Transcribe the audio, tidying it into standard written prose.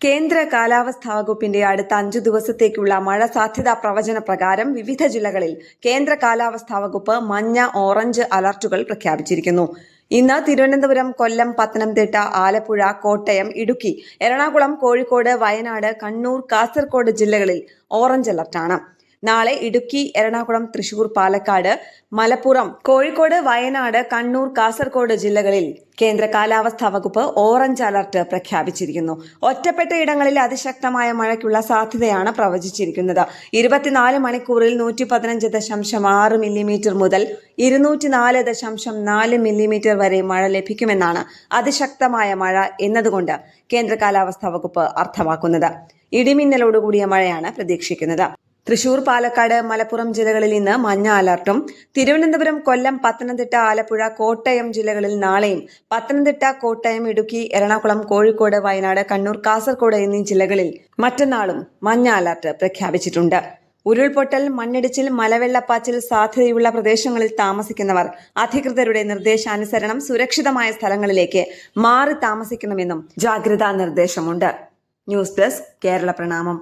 കേന്ദ്ര കാലാവസ്ഥാ വകുപ്പിന്റെ അടുത്ത 5 ദിവസത്തേക്കുള്ള മഴ സാധ്യതാ പ്രവചന പ്രകാരം വിവിധ ജില്ലകളിൽ കേന്ദ്ര കാലാവസ്ഥാ വകുപ്പ് മഞ്ഞ, ഓറഞ്ച് അലർട്ടുകൾ പ്രഖ്യാപിച്ചിരിക്കുന്നു. ഇന്ന് തിരുവനന്തപുരം, കൊല്ലം, പത്തനംതിട്ട, ആലപ്പുഴ, കോട്ടയം, ഇടുക്കി, എറണാകുളം, കോഴിക്കോട്, വയനാട്, കണ്ണൂർ, കാസർഗോഡ് ജില്ലകളിൽ ഓറഞ്ച് അലർട്ടാണ്. നാളെ ഇടുക്കി, എറണാകുളം, തൃശൂർ, പാലക്കാട്, മലപ്പുറം, കോഴിക്കോട്, വയനാട്, കണ്ണൂർ, കാസർഗോഡ് ജില്ലകളിൽ കേന്ദ്ര കാലാവസ്ഥാ വകുപ്പ് ഓറഞ്ച് അലർട്ട് പ്രഖ്യാപിച്ചിരിക്കുന്നു. ഒറ്റപ്പെട്ട ഇടങ്ങളിൽ അതിശക്തമായ മഴയ്ക്കുള്ള സാധ്യതയാണ് പ്രവചിച്ചിരിക്കുന്നത്. 24 മണിക്കൂറിൽ 115.6 മില്ലിമീറ്റർ മുതൽ 204.4 മില്ലിമീറ്റർ വരെ മഴ ലഭിക്കുമെന്നാണ് അതിശക്തമായ മഴ എന്നതുകൊണ്ട് കേന്ദ്ര കാലാവസ്ഥാ വകുപ്പ് അർത്ഥമാക്കുന്നത്. ഇടിമിന്നലോടുകൂടിയ മഴയാണ് പ്രതീക്ഷിക്കുന്നത്. തൃശൂർ, പാലക്കാട്, മലപ്പുറം ജില്ലകളിൽ ഇന്ന് മഞ്ഞ അലർട്ടും, തിരുവനന്തപുരം, കൊല്ലം, പത്തനംതിട്ട, ആലപ്പുഴ, കോട്ടയം ജില്ലകളിൽ നാളെയും, പത്തനംതിട്ട, കോട്ടയം, ഇടുക്കി, എറണാകുളം, കോഴിക്കോട്, വയനാട്, കണ്ണൂർ, കാസർഗോഡ് എന്നീ ജില്ലകളിൽ മറ്റന്നാളും മഞ്ഞ അലർട്ട് പ്രഖ്യാപിച്ചിട്ടുണ്ട്. ഉരുൾപൊട്ടൽ, മണ്ണിടിച്ചിൽ, മലവെള്ളപ്പാച്ചിൽ സാധ്യതയുള്ള പ്രദേശങ്ങളിൽ താമസിക്കുന്നവർ അധികൃതരുടെ നിർദ്ദേശാനുസരണം സുരക്ഷിതമായ സ്ഥലങ്ങളിലേക്ക് മാറി താമസിക്കണമെന്നും ജാഗ്രതാ നിർദ്ദേശമുണ്ട്. ന്യൂസ് ഡെസ്ക്, കേരള പ്രണാമം.